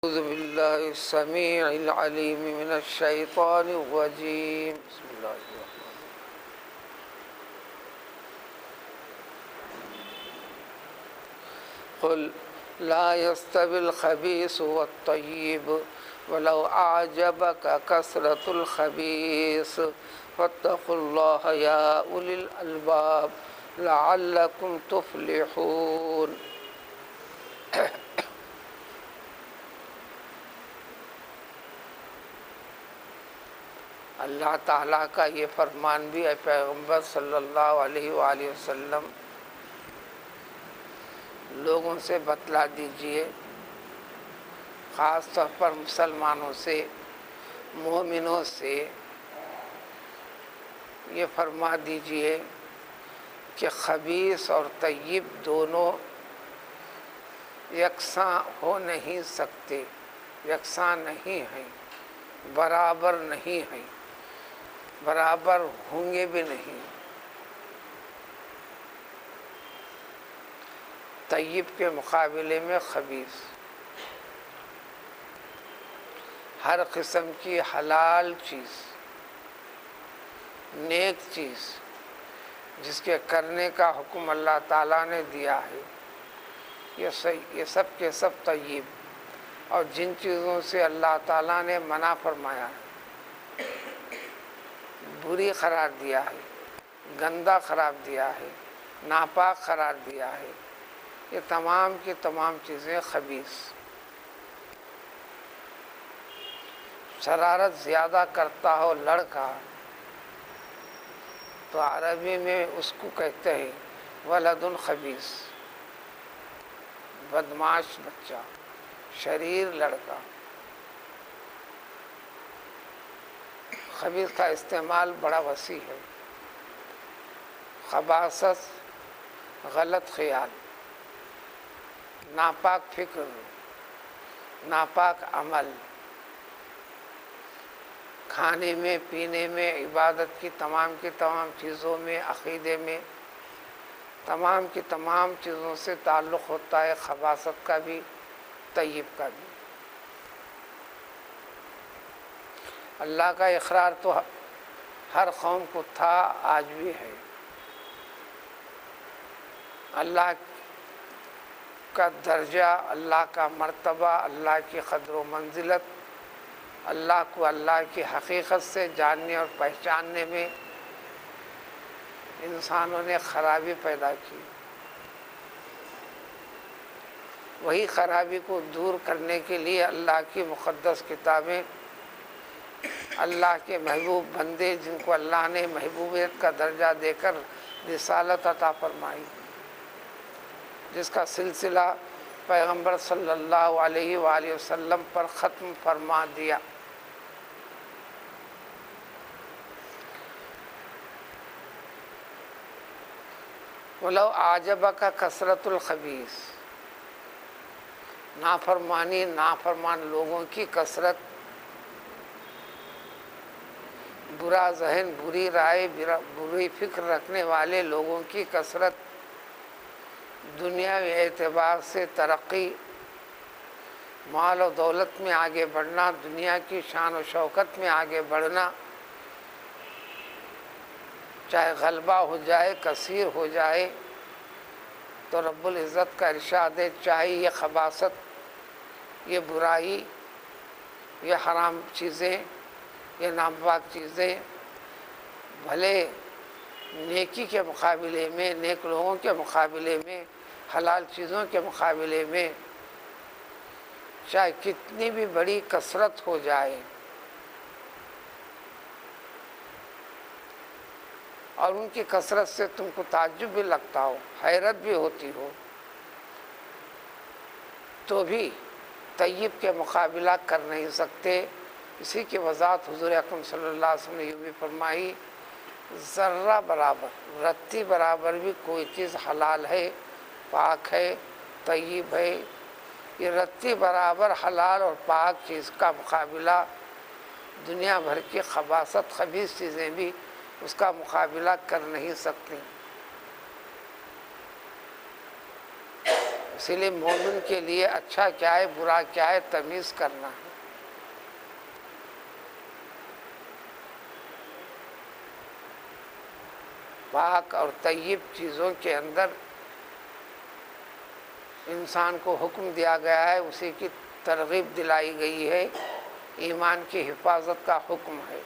أعوذ بالله السميع العليم من الشيطان الرجيم بسم الله الرحمن الرحيم قل لا يستوي الخبيث والطيب ولو أعجبك كثرة الخبيث فاتقوا الله يا أولي الألباب لعلكم تفلحون۔ اللہ تعالیٰ کا یہ فرمان بھی ہے پیغمبر صلی اللہ علیہ وآلہ وسلم لوگوں سے بتلا دیجئے، خاص طور پر مسلمانوں سے، مومنوں سے یہ فرما دیجئے کہ خبیث اور طیب دونوں یکساں ہو نہیں سکتے، یکساں نہیں ہیں، برابر نہیں ہیں، برابر ہوں گے بھی نہیں۔ طیب کے مقابلے میں خبیث، ہر قسم کی حلال چیز، نیک چیز جس کے کرنے کا حکم اللہ تعالیٰ نے دیا ہے، یہ سب کے سب طیب، اور جن چیزوں سے اللہ تعالیٰ نے منع فرمایا ہے، بری قرار دیا ہے، گندہ قرار دیا ہے، ناپاک قرار دیا ہے، یہ تمام کی تمام چیزیں خبیث۔ شرارت زیادہ کرتا ہو لڑکا تو عربی میں اس کو کہتے ہیں ولد خبیث، بدمعاش بچہ، شریر لڑکا۔ خبیث کا استعمال بڑا وسیع ہے۔ خباثت غلط خیال، ناپاک فکر، ناپاک عمل، کھانے میں، پینے میں، عبادت کی تمام چیزوں میں، عقیدے میں، تمام کی تمام چیزوں سے تعلق ہوتا ہے خباثت کا بھی، طیب کا بھی۔ اللہ کا اقرار تو ہر قوم کو تھا، آج بھی ہے۔ اللہ کا درجہ، اللہ کا مرتبہ، اللہ کی قدر و منزلت، اللہ کو اللہ کی حقیقت سے جاننے اور پہچاننے میں انسانوں نے خرابی پیدا کی۔ وہی خرابی کو دور کرنے کے لیے اللہ کی مقدس کتابیں، اللہ کے محبوب بندے جن کو اللہ نے محبوبیت کا درجہ دے کر رسالت عطا فرمائی، جس کا سلسلہ پیغمبر صلی اللہ علیہ وآلہ وسلم پر ختم فرما دیا۔ وَلَوْ أَعْجَبَكَ كَثْرَةُ الْخَبِيثِ، نافرمان لوگوں کی کثرت، برا ذہن، بری رائے، بری فکر رکھنے والے لوگوں کی کثرت، دنیاوی اعتبار سے ترقی، مال و دولت میں آگے بڑھنا، دنیا کی شان و شوکت میں آگے بڑھنا، چاہے غلبہ ہو جائے، کثیر ہو جائے، تو رب العزت کا ارشاد ہے چاہے یہ خباثت، یہ برائی، یہ حرام چیزیں، یہ ناپاک چیزیں بھلے نیکی کے مقابلے میں، نیک لوگوں کے مقابلے میں، حلال چیزوں کے مقابلے میں چاہے کتنی بھی بڑی کثرت ہو جائے، اور ان کی کثرت سے تم کو تعجب بھی لگتا ہو، حیرت بھی ہوتی ہو، تو بھی طیب کے مقابلہ کر نہیں سکتے۔ اسی کی وضاحت حضور اکرم صلی اللہ علیہ وسلم نے یہ بھی فرمائی، ذرہ برابر، رتی برابر بھی کوئی چیز حلال ہے، پاک ہے، طیب ہے، یہ رتی برابر حلال اور پاک چیز کا مقابلہ دنیا بھر کی خباثت، خبیث چیزیں بھی اس کا مقابلہ کر نہیں سکتی۔ اسی لیے مومن کے لیے اچھا کیا ہے برا کیا ہے تمیز کرنا ہے۔ پاک اور طیب چیزوں کے اندر انسان کو حکم دیا گیا ہے، اسی کی ترغیب دلائی گئی ہے، ایمان کی حفاظت کا حکم ہے۔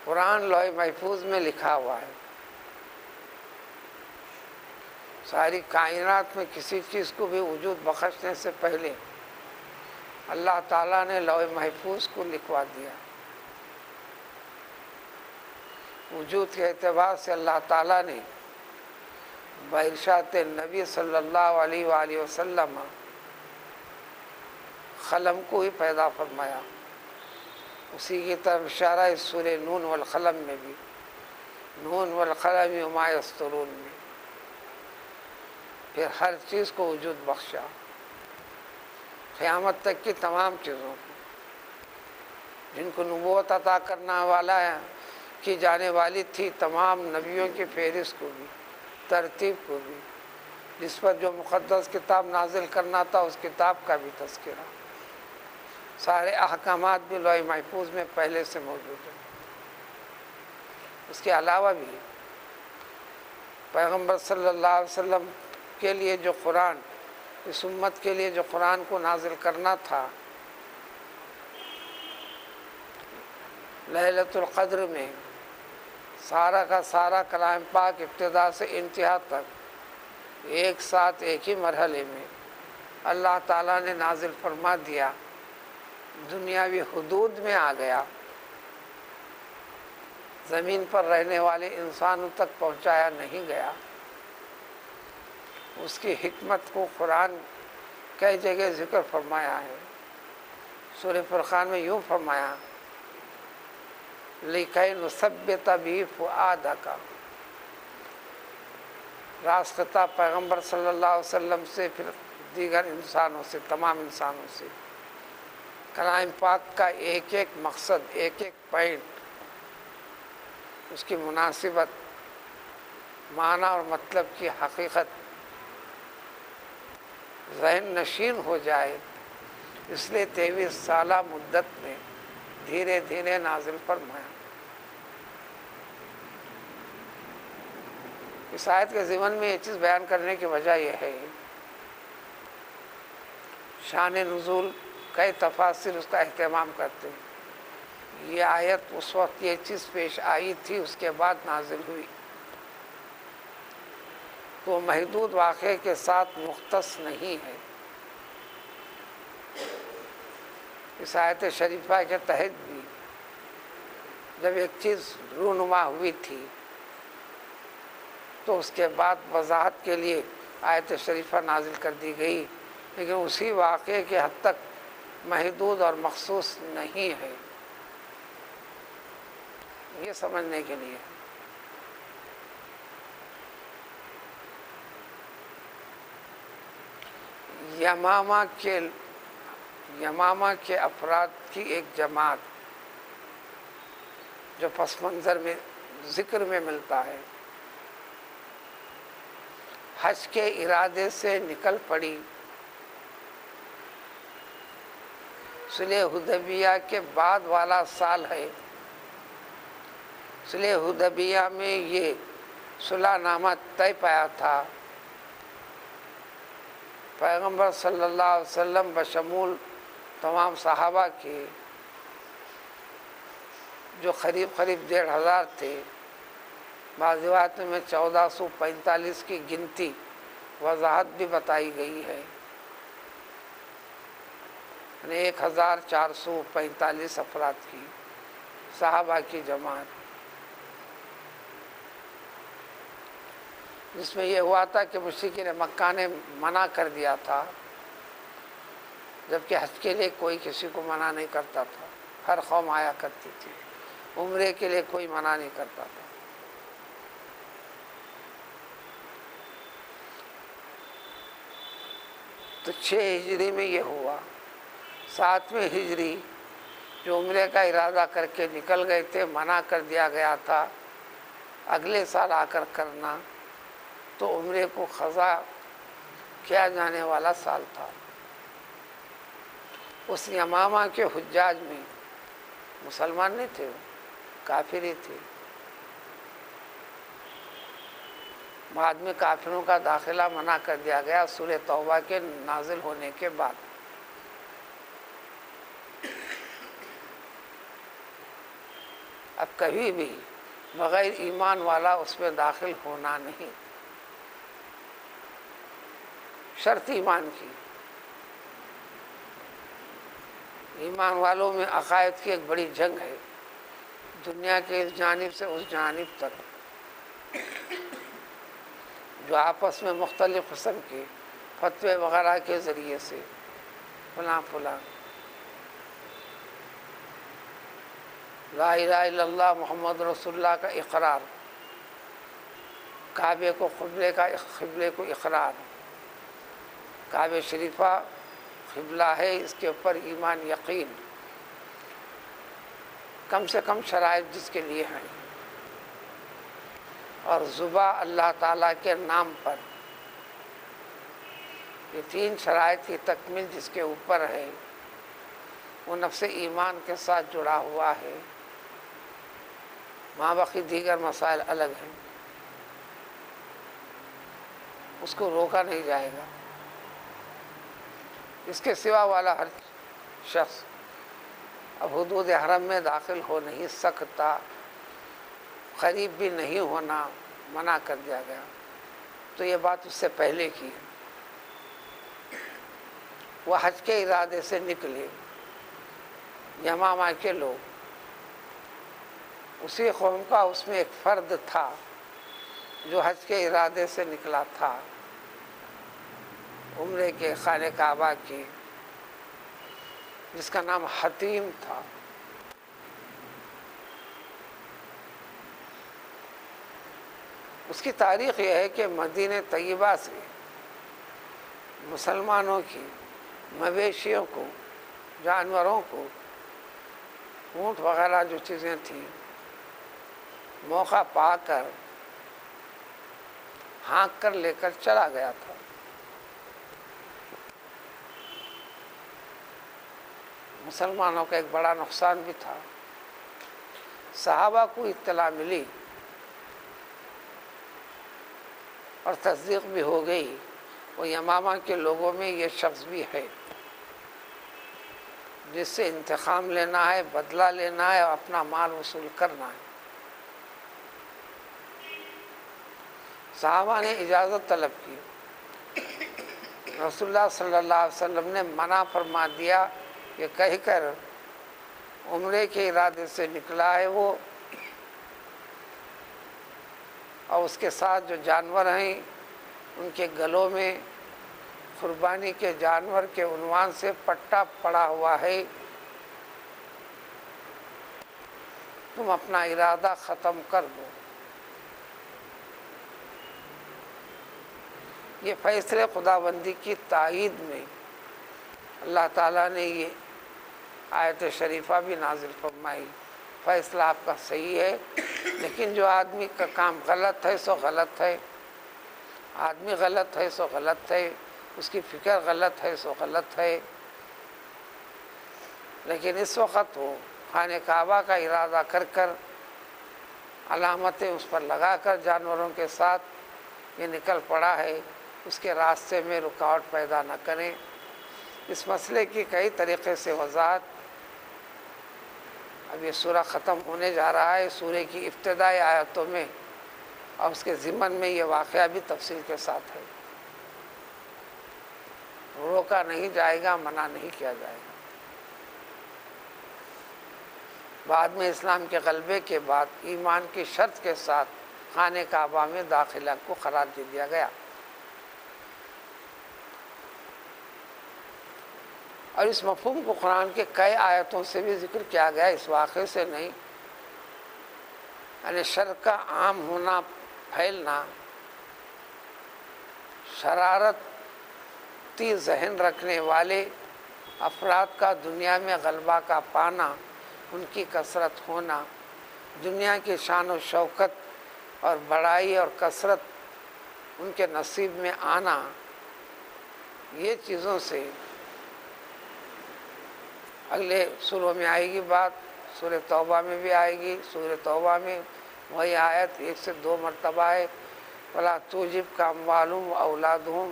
قرآن لوح محفوظ میں لکھا ہوا ہے، ساری کائنات میں کسی چیز کو بھی وجود بخشنے سے پہلے اللہ تعالیٰ نے لوح محفوظ کو لکھوا دیا۔ وجود کے اعتبار سے اللہ تعالیٰ نے بارشات نبی صلی اللہ علیہ وآلہ وسلم قلم کو ہی پیدا فرمایا۔ اسی کی طرف اشارہ ہے سورہ نون والقلم میں بھی، نون والقلم وما یسطرون میں، پھر ہر چیز کو وجود بخشا، قیامت تک کی تمام چیزوں کو، جن کو نبوت عطا کرنا والا ہے کی جانے والی تھی تمام نبیوں کی فہرست کو بھی، ترتیب کو بھی، جس پر جو مقدس کتاب نازل کرنا تھا اس کتاب کا بھی تذکرہ، سارے احکامات بھی لوح محفوظ میں پہلے سے موجود ہیں۔ اس کے علاوہ بھی پیغمبر صلی اللہ علیہ وسلم کے لیے جو قرآن، اس امت کے لیے جو قرآن کو نازل کرنا تھا، لیلۃ القدر میں سارا کا سارا کلام پاک ابتدا سے انتہا تک ایک ساتھ ایک ہی مرحلے میں اللہ تعالیٰ نے نازل فرما دیا، دنیاوی حدود میں آ گیا، زمین پر رہنے والے انسانوں تک پہنچایا نہیں گیا۔ اس کی حکمت کو قرآن کئی جگہ ذکر فرمایا ہے۔ سورہ فرقان میں یوں فرمایا، لِکَیْ نُثَبِّتَ بِهِ فُؤَادَکَ، راست خطاب پیغمبر صلی اللہ علیہ وسلم سے، پھر دیگر انسانوں سے، تمام انسانوں سے، کلام پاک کا ایک ایک مقصد، ایک ایک پوائنٹ، اس کی مناسبت، معنی اور مطلب کی حقیقت ذہن نشین ہو جائے، اس لیے 23 سالہ مدت میں دھیرے دھیرے نازل فرمایا۔ اس آیت کے ضمن میں یہ چیز بیان کرنے کی وجہ یہ ہے، شان نزول کئی تفاسیر اس کا اہتمام کرتے ہیں۔ یہ آیت اس وقت یہ چیز پیش آئی تھی، اس کے بعد نازل ہوئی، تو محدود واقعے کے ساتھ مختص نہیں ہے۔ اس آیت شریفہ کے تحت بھی جب ایک چیز رونما ہوئی تھی تو اس کے بعد وضاحت کے لیے آیت شریفہ نازل کر دی گئی، لیکن اسی واقعے کے حد تک محدود اور مخصوص نہیں ہے، یہ سمجھنے کے لیے۔ یمامہ کے افراد کی ایک جماعت جو پس منظر میں ذکر میں ملتا ہے، حج کے ارادے سے نکل پڑی، صلح حدیبیہ کے بعد والا سال ہے۔ صلح حدیبیہ میں یہ صلح نامہ طے پایا تھا، پیغمبر صلی اللہ علیہ وسلم بشمول تمام صحابہ کے، جو قریب 1500 تھے، بعض روایتوں میں 1445 کی گنتی وضاحت بھی بتائی گئی ہے، یعنی 1445 افراد کی صحابہ کی جماعت، جس میں یہ ہوا تھا کہ مشرکین مکہ نے منع کر دیا تھا، جبکہ حج کے لیے کوئی کسی کو منع نہیں کرتا تھا، ہر قوم آیا کرتی تھی، عمرے کے لیے کوئی منع نہیں کرتا تھا۔ تو 6 ہجری میں یہ ہوا۔ 7ویں ہجری جو عمرے کا ارادہ کر کے نکل گئے تھے، منع کر دیا گیا تھا، اگلے سال آ کر کرنا تو عمرے کو قضا کیا جانے والا سال تھا۔ اس یمامہ کے حجاج میں مسلمان نہیں تھے، کافر ہی تھے۔ بعد میں کافروں کا داخلہ منع کر دیا گیا سورہ توبہ کے نازل ہونے کے بعد۔ اب کبھی بھی بغیر ایمان والا اس میں داخل ہونا نہیں، شرط ایمان کی۔ ایمان والوں میں عقائد کی ایک بڑی جنگ ہے، دنیا کے اس جانب سے اس جانب تک، جو آپس میں مختلف قسم کے فتوے وغیرہ کے ذریعے سے فلاں فلاں لا الہ الا اللہ محمد رسول اللہ کا اقرار، کعبے کو قبلے کو اقرار، کعبہ شریفہ قبلہ ہے اس کے اوپر ایمان یقین، کم سے کم شرائط جس کے لیے ہیں، اور ذبح اللہ تعالیٰ کے نام پر، یہ تین شرائط کی تکمیل جس کے اوپر ہے وہ نفس ایمان کے ساتھ جڑا ہوا ہے۔ ماں باقی دیگر مسائل الگ ہیں، اس کو روکا نہیں جائے گا۔ اس کے سوا والا ہر شخص اب حدود حرم میں داخل ہو نہیں سکتا، قریب بھی نہیں ہونا منع کر دیا گیا۔ تو یہ بات اس سے پہلے کی، وہ حج کے ارادے سے نکلے یمامہ کے لوگ، اسی قوم کا اس میں ایک فرد تھا جو حج کے ارادے سے نکلا تھا، عمرے کے خانہ کعبہ کی، جس کا نام حتیم تھا۔ اس کی تاریخ یہ ہے کہ مدینہ طیبہ سے مسلمانوں کی مویشیوں کو، جانوروں کو، اونٹ وغیرہ جو چیزیں تھیں، موقع پا کر ہانک کر لے کر چلا گیا تھا۔ مسلمانوں کا ایک بڑا نقصان بھی تھا۔ صحابہ کو اطلاع ملی اور تصدیق بھی ہو گئی، وہ یمامہ کے لوگوں میں یہ شخص بھی ہے جس سے انتقام لینا ہے، بدلہ لینا ہے اور اپنا مال وصول کرنا ہے۔ صحابہ نے اجازت طلب کی، رسول اللہ صلی اللہ علیہ وسلم نے منع فرما دیا، یہ کہہ کر عمرے کے ارادے سے نکلا ہے وہ، اور اس کے ساتھ جو جانور ہیں ان کے گلوں میں قربانی کے جانور کے عنوان سے پٹا پڑا ہوا ہے، تم اپنا ارادہ ختم کر دو۔ یہ فیصلے خداوندی کی تائید میں اللہ تعالیٰ نے یہ آیت شریفہ بھی نازل فرمائی، فیصلہ آپ کا صحیح ہے، لیکن جو آدمی کا کام غلط ہے سو غلط ہے، آدمی غلط ہے سو غلط ہے، اس کی فکر غلط ہے سو غلط ہے۔ لیکن اس وقت وہ خانہ کعبہ کا ارادہ کر کر علامتیں اس پر لگا کر جانوروں کے ساتھ یہ نکل پڑا ہے، اس کے راستے میں رکاوٹ پیدا نہ کریں۔ اس مسئلے کی کئی طریقے سے وضاحت، اب یہ سورہ ختم ہونے جا رہا ہے، سورہ کی ابتدائی آیتوں میں اور اس کے ضمن میں یہ واقعہ بھی تفصیل کے ساتھ ہے، روکا نہیں جائے گا، منع نہیں کیا جائے گا۔ بعد میں اسلام کے غلبے کے بعد ایمان کی شرط کے ساتھ خانہ کعبہ میں داخلہ کو قرار دے دیا گیا، اور اس مفہوم کو قرآن کے کئی آیتوں سے بھی ذکر کیا گیا، اس واقعے سے نہیں، یعنی شر کا عام ہونا، پھیلنا، شرارتی ذہن رکھنے والے افراد کا دنیا میں غلبہ کا پانا، ان کی کثرت ہونا، دنیا کی شان و شوکت اور بڑائی اور کثرت ان کے نصیب میں آنا، یہ چیزوں سے اگلے سوروں میں آئے گی بات، سورہ توبہ میں بھی آئے گی۔ سورہ توبہ میں وہی آیت 1 سے 2 مرتبہ ہے، وَلَا تُعْجِبْكَ أَمْوَالُهُمْ وَأَوْلَادُهُمْ،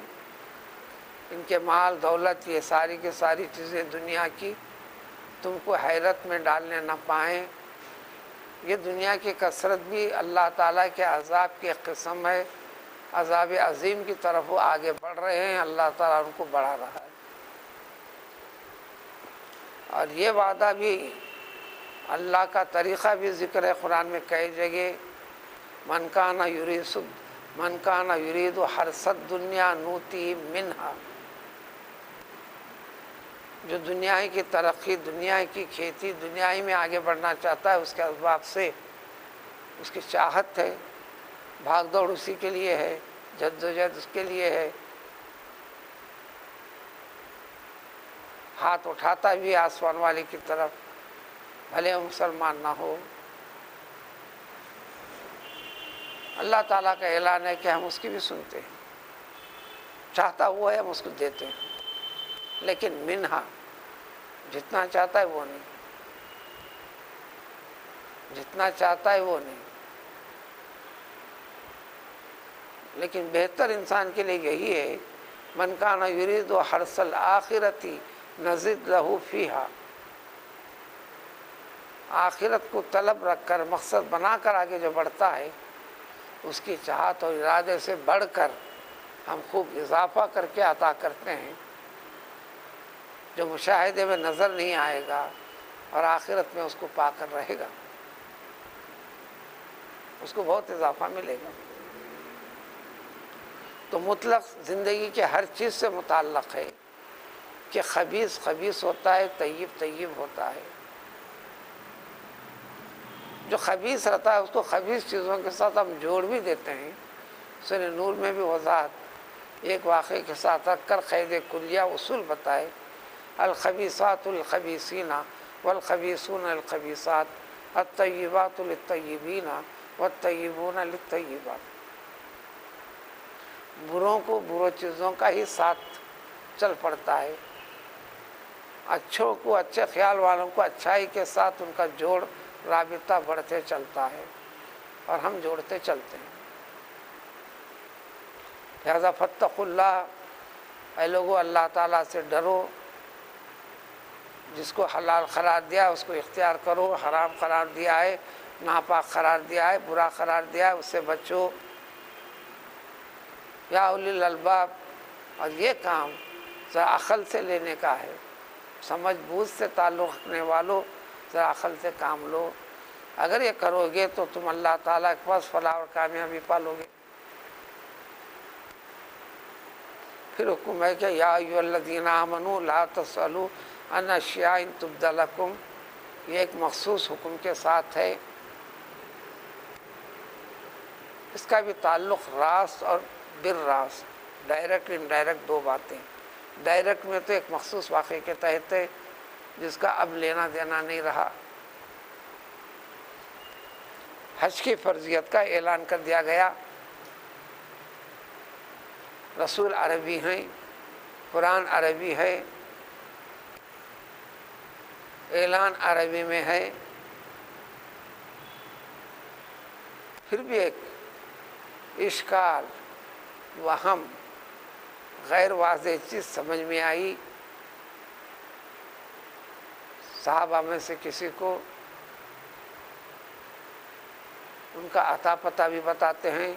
ان کے مال دولت یہ ساری کی ساری چیزیں دنیا کی تم کو حیرت میں ڈالنے نہ پائیں۔ یہ دنیا کی کثرت بھی اللہ تعالیٰ کے عذاب کی ایک قسم ہے، عذاب عظیم کی طرف وہ آگے بڑھ رہے ہیں، اللہ تعالیٰ ان کو بڑھا رہا ہے۔ اور یہ وعدہ بھی، اللہ کا طریقہ بھی ذکر ہے قرآن میں کئی جگہ، من کان یرید حرث الدنیا نؤتیہ منہا، جو دنیا کی ترقی، دنیا کی کھیتی، دنیا ہی میں آگے بڑھنا چاہتا ہے، اس کے اسباب سے اس کی چاہت ہے، بھاگ دوڑ اسی کے لیے ہے، جدوجہد اس کے لیے ہے، ہاتھ اٹھاتا بھی آسمان والے کی طرف، بھلے وہ مسلمان نہ ہو۔ اللہ تعالیٰ کا اعلان ہے کہ ہم اس کی بھی سنتے ہیں، چاہتا وہ ہے ہم اس کو دیتے ہیں، لیکن منہا، جتنا چاہتا ہے وہ نہیں، جتنا چاہتا ہے وہ نہیں، لیکن بہتر انسان کے لیے یہی ہے، من کان یرید حرث الآخرۃ نزد لہ فیہا، آخرت کو طلب رکھ کر، مقصد بنا کر آگے جو بڑھتا ہے، اس کی چاہت اور ارادے سے بڑھ کر ہم خوب اضافہ کر کے عطا کرتے ہیں، جو مشاہدے میں نظر نہیں آئے گا اور آخرت میں اس کو پا کر رہے گا، اس کو بہت اضافہ ملے گا۔ تو مطلق زندگی کے ہر چیز سے متعلق ہے کہ خبیث خبیث ہوتا ہے، طیب طیب ہوتا ہے۔ جو خبیث رہتا ہے اس کو خبیث چیزوں کے ساتھ ہم جوڑ بھی دیتے ہیں۔ سورہ نور میں بھی وضاحت ایک واقعے کے ساتھ رکھ کر قید کلیہ اصول بتائے، الخبیثات للخبیثین والخبیثون للخبیثات، الطیبات للطیبین والطیبون للطیبات۔ بروں کو بروں چیزوں کا ہی ساتھ چل پڑتا ہے، اچھوں کو، اچھے خیال والوں کو اچھائی کے ساتھ ان کا جوڑ رابطہ بڑھتے چلتا ہے، اور ہم جوڑتے چلتے ہیں۔ لہذا فاتقوا اللہ، اے لوگو اللہ تعالیٰ سے ڈرو، جس کو حلال قرار دیا اس کو اختیار کرو، حرام قرار دیا ہے، ناپاک قرار دیا ہے، برا قرار دیا ہے، اس سے بچو۔ یا اولی الالباب، اور یہ کام ذرا عقل سے لینے کا ہے، سمجھ بوجھ سے تعلق رکھنے والوں ذرا عقل سے کام لو، اگر یہ کرو گے تو تم اللہ تعالیٰ کے پاس فلاح اور کامیابی پالو گے۔ پھر حکم ہے کہ یا ایھا الذین آمنوا لا تسألوا عن اشیاء ان تبد لکم، یہ ایک مخصوص حکم کے ساتھ ہے، اس کا بھی تعلق راست اور بالراست، ڈائریکٹ انڈائریکٹ دو باتیں۔ ڈائریکٹ میں تو ایک مخصوص واقعے کے تحت ہے جس کا اب لینا دینا نہیں رہا، حج کی فرضیت کا اعلان کر دیا گیا، رسول عربی ہیں، قرآن عربی ہے، اعلان عربی میں ہے، پھر بھی ایک اشکال، وہم، غیر واضح چیز سمجھ میں آئی، صحابہ میں سے کسی کو ان کا عطا پتہ بھی بتاتے ہیں،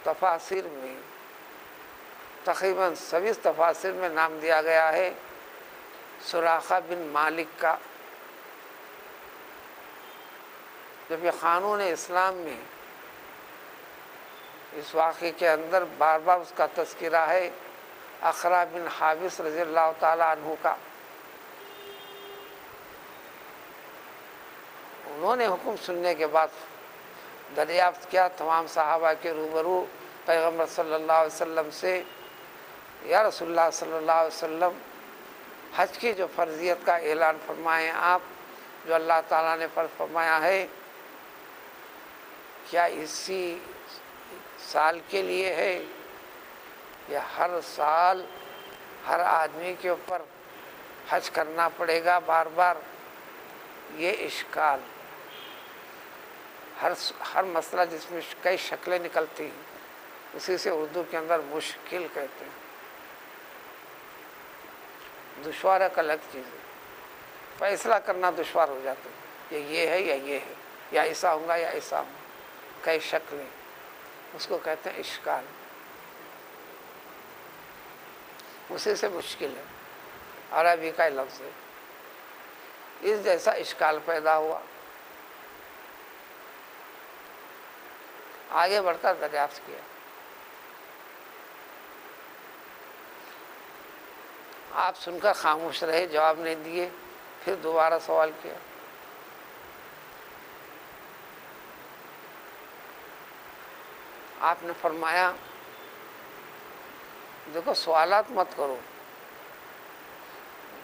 تفاسیر میں تقریباً سبھی تفاسیر میں نام دیا گیا ہے سراقہ بن مالک کا۔ جب یہ قانون اسلام میں اس واقعے کے اندر بار بار اس کا تذکرہ ہے، اقرا بن حابس رضی اللہ تعالیٰ عنہ کا، انہوں نے حکم سننے کے بعد دریافت کیا تمام صحابہ کے روبرو پیغمبر صلی اللہ علیہ وسلم سے، یا رسول اللہ صلی اللہ علیہ وسلم، حج کی جو فرضیت کا اعلان فرمائے آپ، جو اللہ تعالیٰ نے فرض فرمایا ہے کیا اسی سال کے لیے ہے یا ہر سال ہر آدمی کے اوپر حج کرنا پڑے گا بار بار؟ یہ اشکال، ہر مسئلہ جس میں کئی شکلیں نکلتی ہیں، اسی سے اردو کے اندر مشکل کہتے ہیں۔ دشوار ایک الگ چیز ہے، فیصلہ کرنا دشوار ہو جاتا ہے، یہ ہے یا یہ ہے، یا ایسا ہوں گا یا ایسا ہوں گا، کئی شکلیں، اس کو کہتے ہیں اشکال، اسی سے مشکل ہے، عربی کا لفظ ہے۔ اس جیسا اشکال پیدا ہوا، آگے بڑھ کر دریافت کیا، آپ سن کر خاموش رہے، جواب نہیں دیے، پھر دوبارہ سوال کیا، آپ نے فرمایا دیکھو سوالات مت کرو،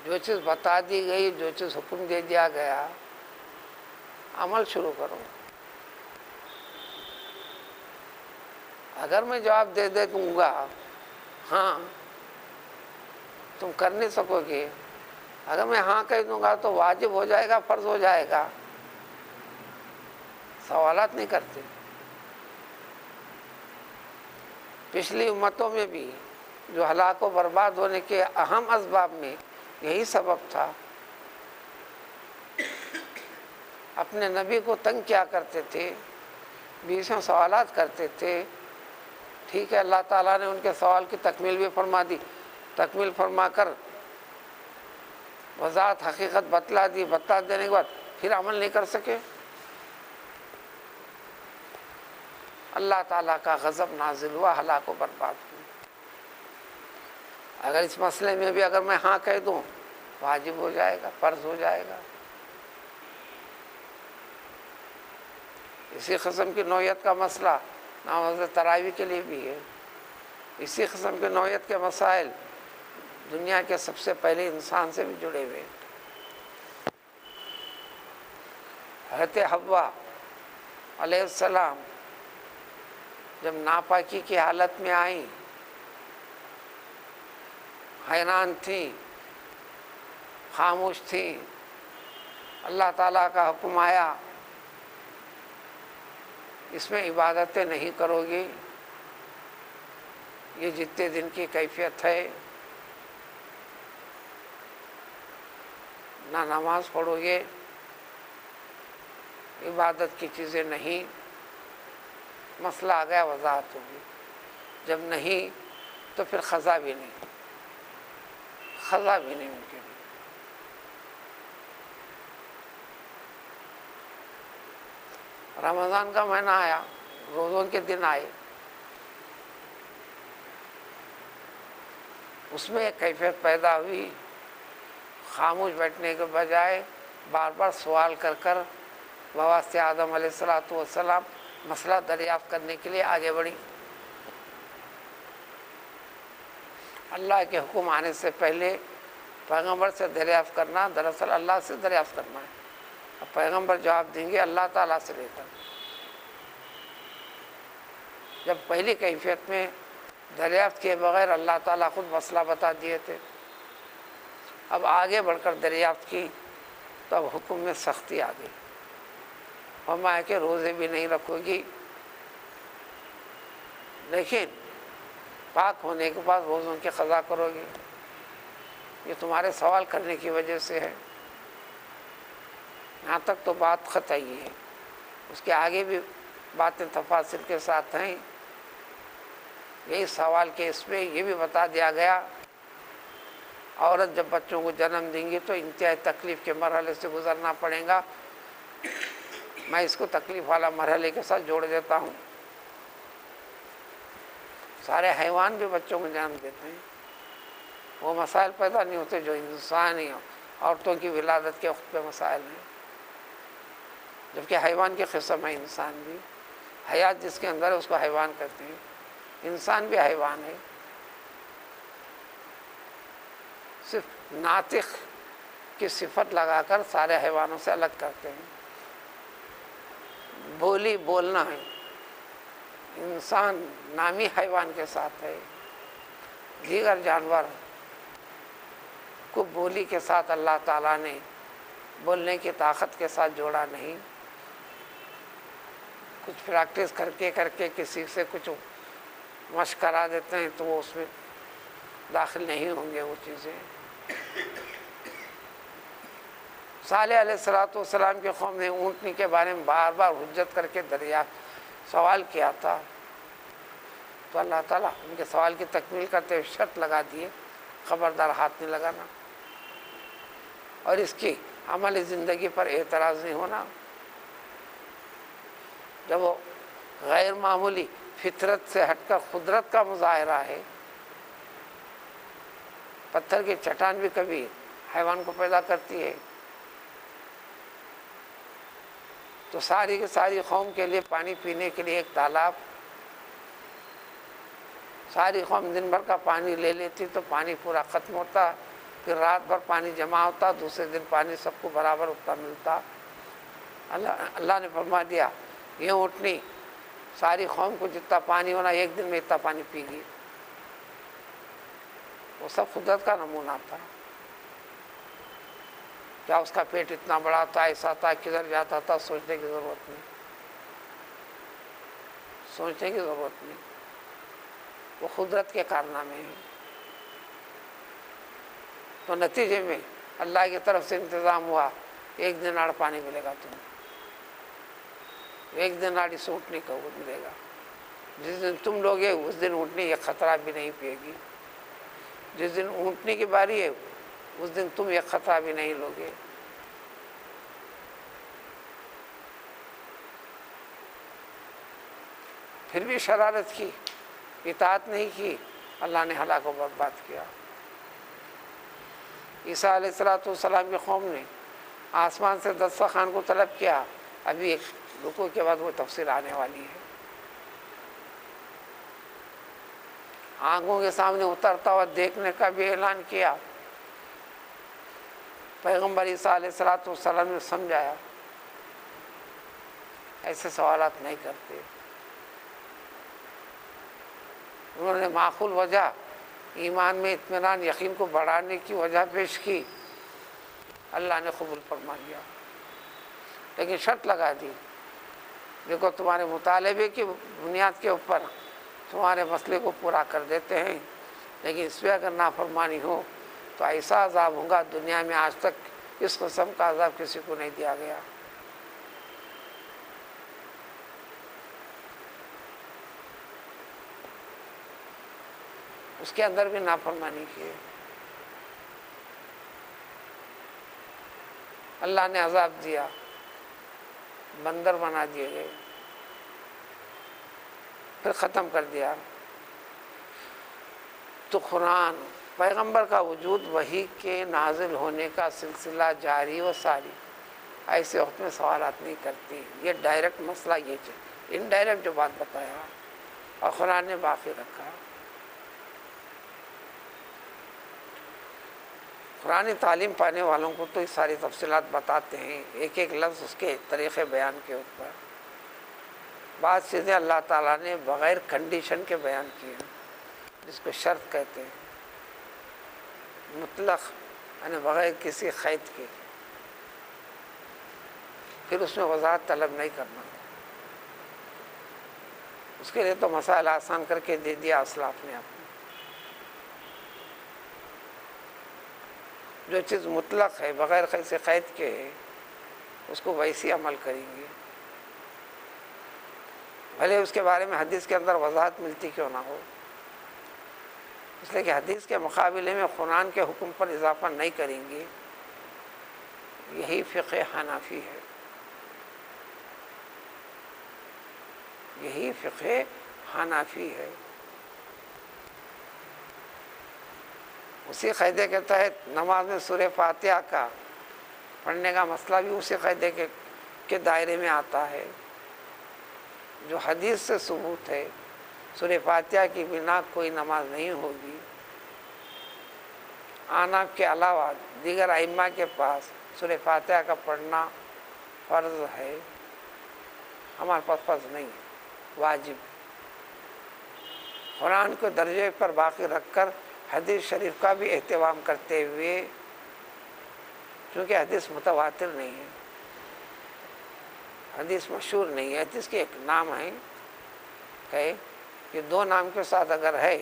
جو چیز بتا دی گئی، جو چیز حکم دے دیا گیا، عمل شروع کرو۔ اگر میں جواب دے دوں گا ہاں تم کر نہیں سکو گے، اگر میں ہاں کہہ دوں گا تو واجب ہو جائے گا، فرض ہو جائے گا، سوالات نہیں کرتے۔ پچھلی امتوں میں بھی جو ہلاک و برباد ہونے کے اہم اسباب میں یہی سبب تھا، اپنے نبی کو تنگ کیا کرتے تھے، بیچ میں سوالات کرتے تھے، ٹھیک ہے اللہ تعالیٰ نے ان کے سوال کی تکمیل بھی فرما دی، تکمیل فرما کر وضاحت حقیقت بتلا دی، بتلا دینے کے بعد پھر عمل نہیں کر سکے، اللہ تعالیٰ کا غضب نازل ہوا، ہلاک و برباد ہوئی۔ اگر اس مسئلے میں بھی اگر میں ہاں کہہ دوں واجب ہو جائے گا، فرض ہو جائے گا۔ اسی قسم کی نوعیت کا مسئلہ نماز تراویح کے لیے بھی ہے، اسی قسم کے نوعیت کے مسائل دنیا کے سب سے پہلے انسان سے بھی جڑے ہوئے ہیں۔ حضرت حوا علیہ السلام جب ناپاکی کی حالت میں آئیں، حیران تھیں، خاموش تھیں، اللہ تعالیٰ کا حکم آیا اس میں عبادتیں نہیں کرو گی، یہ جتنے دن کی کیفیت ہے، نہ نماز پڑھو گے، عبادت کی چیزیں نہیں، مسئلہ آ گیا، وضاحت ہوگی، جب نہیں تو پھر قضا بھی نہیں، قضا بھی نہیں ممکن۔ رمضان کا مہینہ آیا، روزوں کے دن آئے، اس میں ایک کیفیت پیدا ہوئی، خاموش بیٹھنے کے بجائے بار بار سوال کر کر بواسطہ آدم علیہ السلام مسئلہ دریافت کرنے کے لیے آگے بڑھی۔ اللہ کے حکم آنے سے پہلے پیغمبر سے دریافت کرنا دراصل اللہ سے دریافت کرنا ہے، اب پیغمبر جواب دیں گے اللہ تعالیٰ سے لے کر۔ جب پہلی کیفیت میں دریافت کیے بغیر اللہ تعالیٰ خود مسئلہ بتا دیے تھے، اب آگے بڑھ کر دریافت کی تو اب حکم میں سختی آ گئی، فرمایا کہ روزے بھی نہیں رکھو گی، لیکن پاک ہونے کے بعد روزوں کی قضا کرو گی، یہ تمہارے سوال کرنے کی وجہ سے ہے۔ یہاں تک تو بات قطعی ہے، اس کے آگے بھی باتیں تفاصل کے ساتھ ہیں۔ یہی سوال کے اس میں یہ بھی بتا دیا گیا، عورت جب بچوں کو جنم دیں گی تو انتہائی تکلیف کے مرحلے سے گزرنا پڑے گا، میں اس کو تکلیف والا مرحلے کے ساتھ جوڑ دیتا ہوں۔ سارے حیوان بھی بچوں کو جنم دیتے ہیں، وہ مسائل پیدا نہیں ہوتے جو انسانی عورتوں کی ولادت کے وقت پہ مسائل ہیں، جبکہ حیوان کی قسم ہے انسان بھی، حیات جس کے اندر ہے اس کو حیوان کہتے ہیں، انسان بھی حیوان ہے، صرف ناطق کی صفت لگا کر سارے حیوانوں سے الگ کرتے ہیں۔ بولی بولنا ہے، انسان نامی حیوان کے ساتھ ہے، دیگر جانور کو بولی کے ساتھ اللہ تعالیٰ نے بولنے کی طاقت کے ساتھ جوڑا نہیں۔ کچھ پریکٹس کر کے کسی سے کچھ مشق کرا دیتے ہیں تو وہ اس میں داخل نہیں ہوں گے وہ چیزیں۔ صالح علیہ السلام کے قوم نے اونٹنی کے بارے میں بار بار حجت کر کے سوال کیا تھا، تو اللہ تعالیٰ ان کے سوال کی تکمیل کرتے ہوئے شرط لگا دیے، خبردار ہاتھ نہیں لگانا اور اس کی عملی زندگی پر اعتراض نہیں ہونا۔ جب وہ غیر معمولی فطرت سے ہٹ کر قدرت کا مظاہرہ ہے، پتھر کی چٹان بھی کبھی حیوان کو پیدا کرتی ہے، تو ساری کی ساری قوم کے لیے پانی پینے کے لیے ایک تالاب، ساری قوم دن بھر کا پانی لے لیتی تو پانی پورا ختم ہوتا، پھر رات بھر پانی جمع ہوتا، دوسرے دن پانی سب کو برابر اتنا ملتا۔ اللہ نے فرما دیا یہ اونٹنی ساری قوم کو جتنا پانی ہونا ایک دن میں اتنا پانی پی گئی۔ وہ سب قدرت کا نمونہ تھا۔ کیا اس کا پیٹ اتنا بڑا تھا، ایسا تھا، کدھر جاتا تھا، سوچنے کی ضرورت نہیں، سوچنے کی ضرورت نہیں، وہ قدرت کے کارنامے ہیں۔ تو نتیجے میں اللہ کی طرف سے انتظام ہوا، ایک دن آڑ پانی ملے گا تمہیں، ایک دن آڑ اس اونٹنی کا ملے گا، جس دن تم لوگے اس دن اونٹنی ایک خطرہ بھی نہیں پیے گی، جس دن اونٹنی کی باری ہے اس دن تم ایک خطرہ بھی نہیں لوگے۔ پھر بھی شرارت کی، اطاعت نہیں کی، اللہ نے ہلاک و برباد کیا۔ عیسیٰ علیہ السلام کی قوم نے آسمان سے دسترخوان کو طلب کیا، ابھی ایک رکوع کے بعد وہ تفصیل آنے والی ہے۔ آنکھوں کے سامنے اترتا ہوا دیکھنے کا بھی اعلان کیا، پیغمبر عیسیٰ علیہ السلام نے سمجھایا ایسے سوالات نہیں کرتے۔ انہوں نے معقول وجہ، ایمان میں اطمینان یقین کو بڑھانے کی وجہ پیش کی، اللہ نے قبول فرما لیا، لیکن شرط لگا دی، دیکھو تمہارے مطالبے کی بنیاد کے اوپر تمہارے مسئلے کو پورا کر دیتے ہیں، لیکن اس پہ اگر نافرمانی ہو تو ایسا عذاب ہوگا، دنیا میں آج تک اس قسم کا عذاب کسی کو نہیں دیا گیا۔ اس کے اندر بھی نافرمانی کی، اللہ نے عذاب دیا، بندر بنا دیے گئے، پھر ختم کر دیا۔ تو قرآن پیغمبر کا وجود وحی کے نازل ہونے کا سلسلہ جاری و ساری، ایسے وقت میں سوالات نہیں کرتی، یہ ڈائریکٹ مسئلہ یہ انڈائریکٹ جو بات بتایا اور قرآن نے باقی رکھا۔ قرآن تعلیم پانے والوں کو تو یہ ساری تفصیلات بتاتے ہیں، ایک ایک لفظ اس کے طریقے بیان کے اوپر۔ بعض چیزیں اللہ تعالیٰ نے بغیر کنڈیشن کے بیان کی ہیں، جس کو شرط کہتے ہیں، مطلق یعنی بغیر کسی قید کے، پھر اس میں وضاحت طلب نہیں کرنا، اس کے لیے تو مسائل آسان کر کے دے دیا اسلاف نے آپ کو۔ جو چیز مطلق ہے بغیر کسی قید کے ہے اس کو ویسی عمل کریں گے، بھلے اس کے بارے میں حدیث کے اندر وضاحت ملتی کیوں نہ ہو، اس لیے کہ حدیث کے مقابلے میں قرآن کے حکم پر اضافہ نہیں کریں گے۔ یہی فقہ حنفی ہے، یہی فقہ حنفی ہے۔ اسی قاعدے کے تحت نماز میں سورہ فاتحہ کا پڑھنے کا مسئلہ بھی اسی قاعدے کے دائرے میں آتا ہے، جو حدیث سے ثبوت ہے۔ سورہ فاتحہ کی بنا کوئی نماز نہیں ہوگی۔ آناف کے علاوہ دیگر ائمہ کے پاس سورہ فاتحہ کا پڑھنا فرض ہے، ہمارے پاس فرض نہیں ہے، واجب۔ قرآن کو درجے پر باقی رکھ کر حدیث شریف کا بھی اہتمام کرتے ہوئے، کیونکہ حدیث متواتر نہیں ہے، حدیث مشہور نہیں ہے، حدیث کے ایک نام ہے کہ دو نام کے ساتھ اگر ہے،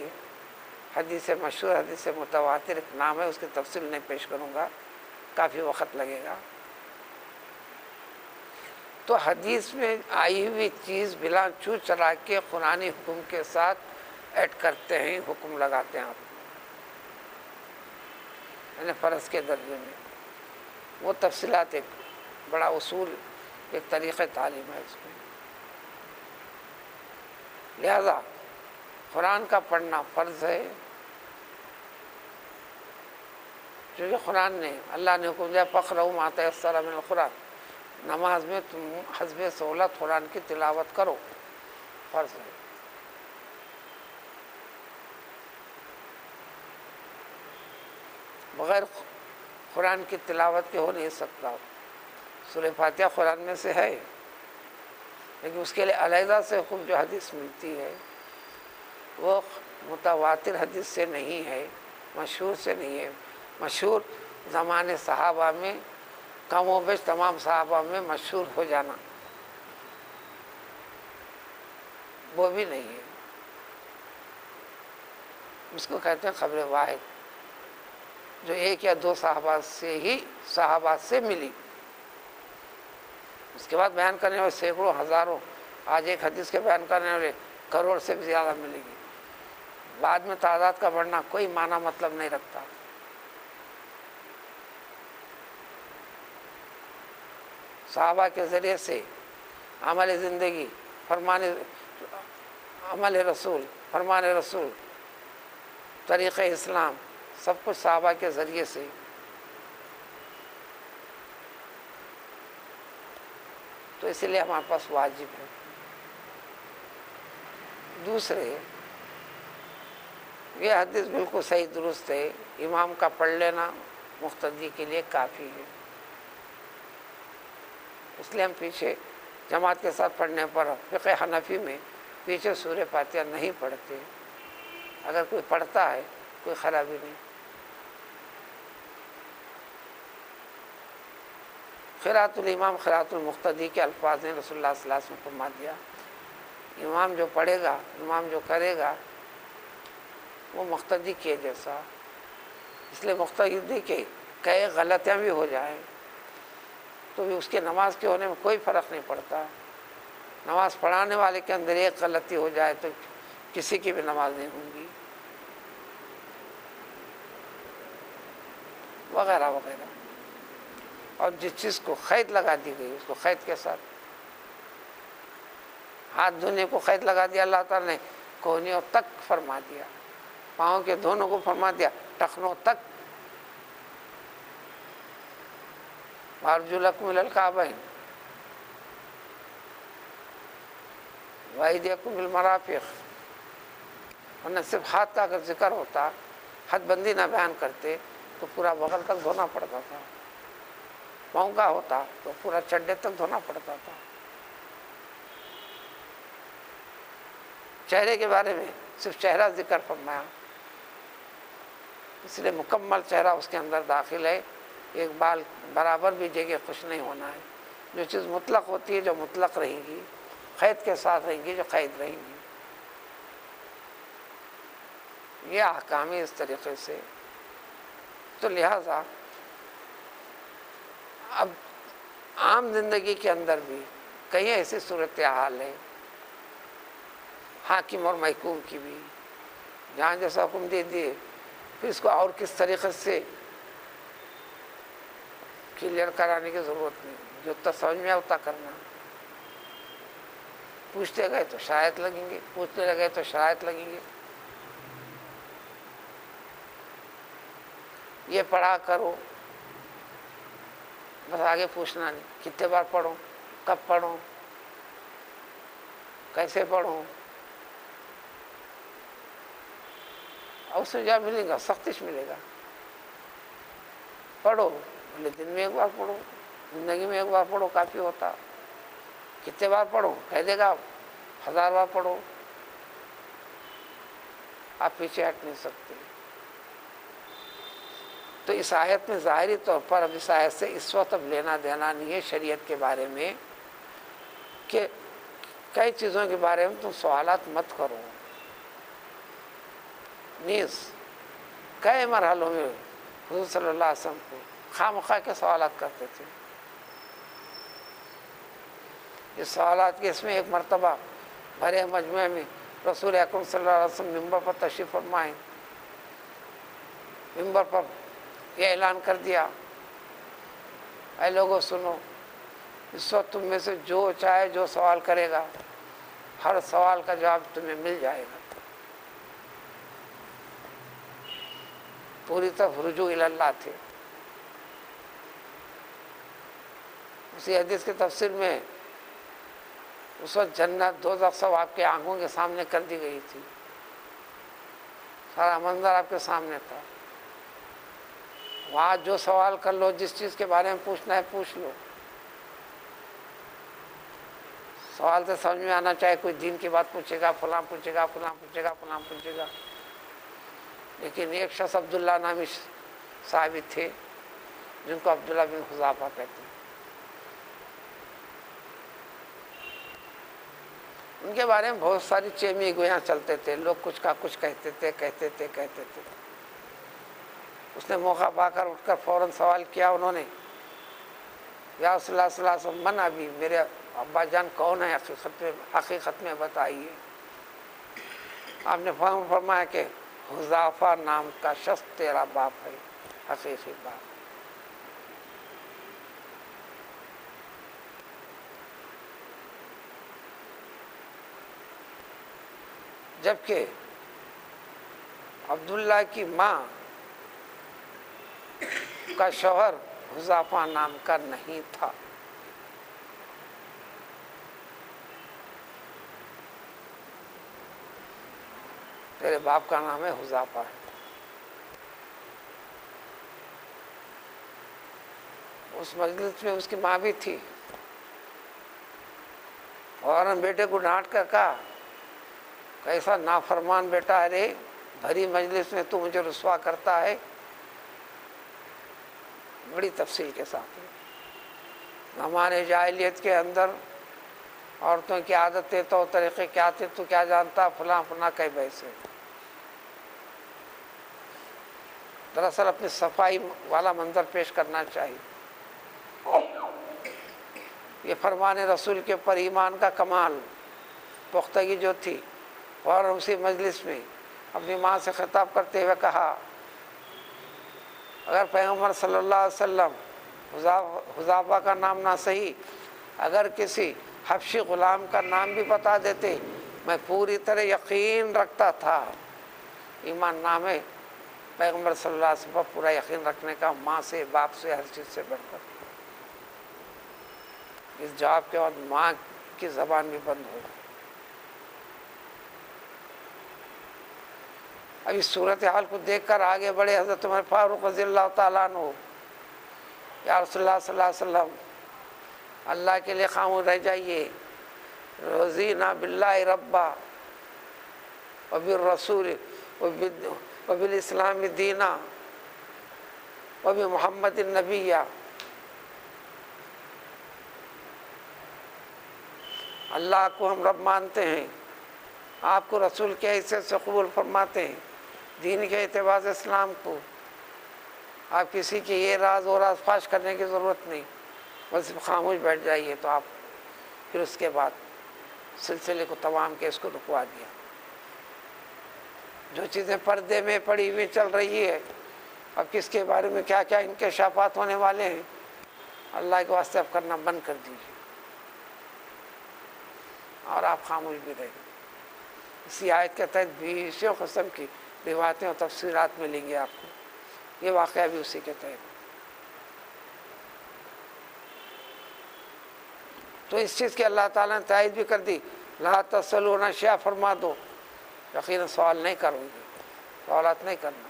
حدیث مشہور حدیث متواتر ایک نام ہے، اس کی تفصیل نہیں پیش کروں گا، کافی وقت لگے گا۔ تو حدیث میں آئی ہوئی چیز بلا چو چلا کے قرآنی حکم کے ساتھ ایڈ کرتے ہیں، حکم لگاتے ہیں آپ، یعنی فرض کے درجے میں۔ وہ تفصیلات ایک بڑا اصول، ایک طریقہ تعلیم ہے اس میں۔ لہذا قرآن کا پڑھنا فرض ہے، کیونکہ قرآن نے، اللہ نے حکم دیا فَاقْرَؤْا مَا تَيَسَّرَ مِنَ الْقُرْآنِ، نماز میں تم حسب سہولت قرآن کی تلاوت کرو، فرض ہے۔ بغیر قرآن کی تلاوت کے ہو نہیں سکتا۔ سورہ فاتحہ قرآن میں سے ہے، لیکن اس کے لیے علیحدہ سے حکم جو حدیث ملتی ہے وہ متواتر حدیث سے نہیں ہے، مشہور سے نہیں ہے۔ مشہور زمانے صحابہ میں، کم و بیش تمام صحابہ میں مشہور ہو جانا، وہ بھی نہیں ہے۔ اس کو کہتے ہیں خبر واحد، جو ایک یا دو صحابہ سے ملی، اس کے بعد بیان کرنے والے سینکڑوں ہزاروں، آج ایک حدیث کے بیان کرنے والے کروڑ سے بھی زیادہ ملے گی۔ بعد میں تعداد کا بڑھنا کوئی معنی مطلب نہیں رکھتا۔ صحابہ کے ذریعے سے عمل زندگی، عمل رسول، فرمان رسول، طریقہ اسلام، سب کچھ صحابہ کے ذریعے سے۔ تو اسی لیے ہمارے پاس واجب ہے۔ دوسرے، یہ حدیث بالکل صحیح درست ہے، امام کا پڑھ لینا مقتدی کے لیے کافی ہے۔ اس لیے ہم پیچھے جماعت کے ساتھ پڑھنے پر فقہ حنفی میں پیچھے سورہ فاتحہ نہیں پڑھتے، اگر کوئی پڑھتا ہے کوئی خرابی نہیں۔ قراءۃ الامام قراءۃ المقتدی کے الفاظ ہیں، رسول اللہ صلی اللہ علیہ وسلم نے فرما دیا، امام جو پڑھے گا، امام جو کرے گا وہ مقتدی کے جیسا۔ اس لیے مقتدی کے کئی غلطیاں بھی ہو جائیں تو بھی اس کے نماز کے ہونے میں کوئی فرق نہیں پڑتا۔ نماز پڑھانے والے کے اندر ایک غلطی ہو جائے تو کسی کی بھی نماز نہیں ہوگی، وغیرہ وغیرہ۔ اور جس چیز کو قید لگا دی گئی اس کو قید کے ساتھ، ہاتھ دھونے کو قید لگا دیا اللہ تعالیٰ نے، کوہنیوں تک فرما دیا، پاؤں کے دھونوں کو فرما دیا ٹخنوں تک، وارجلکم الی الکعبین وایدیکم الی المرافق۔ ورنہ صرف ہاتھ کا اگر ذکر ہوتا، حد بندی نہ بیان کرتے تو پورا بغل تک دھونا پڑتا تھا، پاؤں کا ہوتا تو پورا چڈے تک دھونا پڑتا تھا۔ چہرے کے بارے میں صرف چہرہ ذکر فرمایا، اس لیے مکمل چہرہ اس کے اندر داخل ہے، ایک بال برابر بھی جگہ خوش نہیں ہونا ہے۔ جو چیز مطلق ہوتی ہے جو مطلق رہیں گی، قید کے ساتھ رہیں گی جو قید رہیں گی۔ یہ احکام ہے اس طریقے سے۔ تو لہذا اب عام زندگی کے اندر بھی کئی ایسی صورتحال ہے، حاکم اور محکوم کی بھی، جہاں جیسا حکم دے دیے پھر اس کو اور کس طریقے سے کلیئر کرانے کی ضرورت نہیں، جو سمجھ میں ہوتا کرنا۔ پوچھتے گئے تو شرائط لگیں گے، پوچھنے لگے تو شرائط لگیں گے۔ یہ پڑھا کرو، بس آگے پوچھنا نہیں، کتنے بار پڑھوں، کب پڑھوں، کیسے پڑھوں، اور اس میں جہاں ملے گا سختش ملے گا۔ پڑھو، بولے دن میں ایک بار پڑھو، زندگی میں ایک بار پڑھو کافی ہوتا۔ کتنے بار پڑھو، کہہ دے گا 1000 بار پڑھو۔ آپ پیچھے ہٹ نہیں سکتے۔ تو اس آیت میں ظاہری طور پر اب اس آیت سے اس وقت اب لینا دینا نہیں ہے شریعت کے بارے میں کہ کئی چیزوں کے بارے میں تم سوالات مت کرو۔ نیز کئی مرحلوں میں حضور صلی اللہ علیہ وسلم کو خواہ مخواہ کے سوالات کرتے تھے۔ اس سوالات کے اس میں ایک مرتبہ بھرے مجمع میں رسول اکرم صلی اللہ علیہ وسلم ممبر پر تشریف فرمائے، ممبر پر یہ اعلان کر دیا، اے لوگوں سنو، اس وقت تم میں سے جو چاہے جو سوال کرے گا ہر سوال کا جواب تمہیں مل جائے گا۔ پوری طرح رجوع الی اللہ تھے۔ اسی حدیث کی تفسیر میں اس وقت جنت دوزخ سب آپ کے آنکھوں کے سامنے کر دی گئی تھی، سارا منظر آپ کے سامنے تھا۔ وہاں جو سوال کر لو، جس چیز کے بارے میں پوچھنا ہے پوچھ لو۔ سوال سے سمجھ میں آنا چاہے کوئی دین کی بات پوچھے گا، فلاں پوچھے گا، فلاں پوچھے گا، فلاں پوچھے گا۔ لیکن ایک شخص عبداللہ نامی صحابی تھے جن کو عبداللہ بن حذافہ کہتے ہیں، ان کے بارے میں بہت ساری چیمی گویاں چلتے تھے، لوگ کچھ کا کچھ کہتے تھے۔ اس نے موقع پا کر اٹھ کر فوراً سوال کیا انہوں نے، یا رسول اللہ صلی اللہ علیہ وسلم، من ابی، میرے ابا جان کون ہے حقیقت میں بتائیے۔ آپ نے فرمایا کہ حذافہ نام کا شخص تیرا باپ ہے، حقیقی باپ۔ جبکہ عبداللہ کی ماں کا شوہر حذافہ نام کا نہیں تھا۔ تیرے باپ کا نام ہے حذافہ ہے۔ اس مجلس میں اس کی ماں بھی تھی، اور بیٹے کو ڈانٹ کر کہا، کیسا نافرمان بیٹا ہے رے، بھری مجلس میں تو مجھے رسوا کرتا ہے۔ بڑی تفصیل کے ساتھ ہمارے جاہلیت کے اندر عورتوں کی عادتیں تو طریقے کیا تھے تو کیا جانتا، فلاں فلاں کئی بحث ہے۔ دراصل اپنی صفائی والا منظر پیش کرنا چاہیے۔ یہ فرمان رسول کے پر ایمان کا کمال، پختگی جو تھی، اور اسی مجلس میں اپنی ماں سے خطاب کرتے ہوئے کہا، اگر پیغمبر صلی اللہ علیہ وسلم حذافہ کا نام نہ صحیح، اگر کسی حبشی غلام کا نام بھی بتا دیتے، میں پوری طرح یقین رکھتا تھا۔ ایمان نام ہے پیغمبر صلی اللہ علیہ وسلم پر پورا یقین رکھنے کا، ماں سے، باپ سے، ہر چیز سے بڑھ کر۔ اس جواب کے بعد ماں کی زبان بھی بند ہو گئی۔ اب اس صورتحال کو دیکھ کر آگے بڑھے حضرت عمر فاروق رضی اللہ تعالیٰ عنہ، یا رسول اللہ صلی اللہ علیہ وسلم، اللہ کے لیے خاموش رہ جائیے، رضینا باللہ ربا وبالرسول وبالاسلام دینا وبمحمد النبیہ۔ اللہ کو ہم رب مانتے ہیں، آپ کو رسول کے حیثیت سے قبول فرماتے ہیں، دین کے اعتبار سے اسلام کو۔ آپ کسی کے یہ راز و راز فاش کرنے کی ضرورت نہیں، بس خاموش بیٹھ جائیے۔ تو آپ پھر اس کے بعد سلسلے کو تمام کے اس کو رکوا دیا۔ جو چیزیں پردے میں پڑی ہوئی چل رہی ہے، اب کس کے بارے میں کیا کیا انکشافات ہونے والے ہیں، اللہ کے واسطے اب کرنا بند کر دیجیے، اور آپ خاموش بھی رہیں۔ اسی آیت کے تحت بیسوں قسم کی روایتیں اور تفسیرات ملیں گی آپ کو، یہ واقعہ بھی اسی کے تحت۔ تو اس چیز کی اللہ تعالیٰ نے تائید بھی کر دی، لا تسألون شیئا، فرما دو یقیناً سوال نہیں کروں گی، سوالات نہیں کرنا،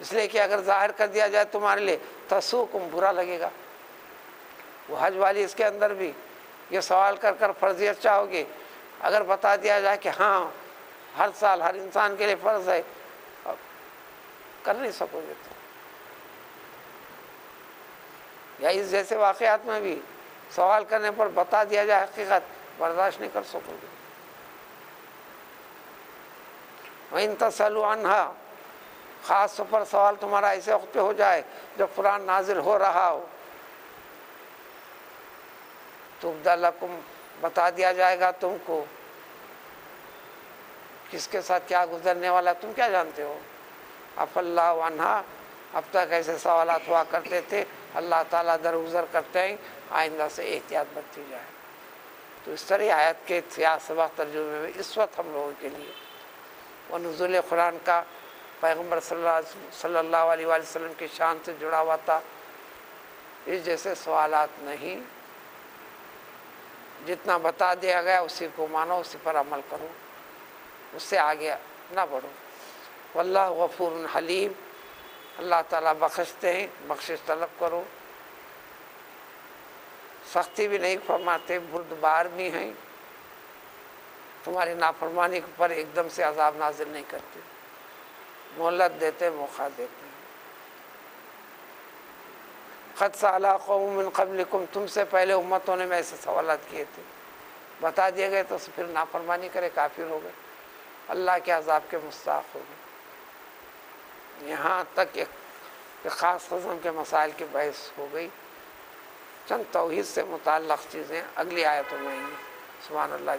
اس لیے کہ اگر ظاہر کر دیا جائے تمہارے لیے تسوکم، برا لگے گا۔ وہ حج والی اس کے اندر بھی یہ سوال کر کر فرضیت چاہو گے، اگر بتا دیا جائے کہ ہاں ہر سال ہر انسان کے لیے فرض ہے، اب کر نہیں سکو گے تو، یا اس جیسے واقعات میں بھی سوال کرنے پر بتا دیا جائے حقیقت، برداشت نہیں کر سکو گے۔ وَإِن تَسْأَلُوا عَنْهَا، خاص طور پر سوال تمہارا ایسے وقت پہ ہو جائے جب قرآن نازل ہو رہا ہو، تُبْدَ لَكُمْ، بتا دیا جائے گا تم کو کس کے ساتھ کیا گزرنے والا تم کیا جانتے ہو۔ عَفَا اللَّهُ عَنْهَا، اب تک ایسے سوالات ہوا کرتے تھے، اللہ تعالیٰ درگزر کرتے ہیں، آئندہ سے احتیاط برتی جائے۔ تو اس طرح آیت کے سیاق سبق ترجمے میں اس وقت ہم لوگوں کے لیے وہ نزول قرآن کا پیغمبر صلی اللہ علیہ وآلہ وسلم کی شان سے جڑا ہوا تھا، اس جیسے سوالات نہیں، جتنا بتا دیا گیا اسی کو مانو، اسی پر عمل کرو، اس سے آگے نہ بڑھو۔ واللہ غفور حلیم، اللہ تعالیٰ بخشتے ہیں، بخشش طلب کرو، سختی بھی نہیں فرماتے، بردبار بھی ہیں، تمہاری نافرمانی پر ایک دم سے عذاب نازل نہیں کرتے، مہلت دیتے، موقع دیتے ہیں۔ قد سأل قوم من قبلکم، تم سے پہلے امتوں نے میں ایسے سوالات کیے تھے، بتا دیے گئے تو پھر نافرمانی کرے، کافر ہو گئے، اللہ کے عذاب کے مستحق ہو گئے۔ یہاں تک ایک خاص قسم کے مسائل کی بحث ہو گئی، چند توحید سے متعلق چیزیں اگلی آیتوں میں ہیں۔ سبحان اللہ۔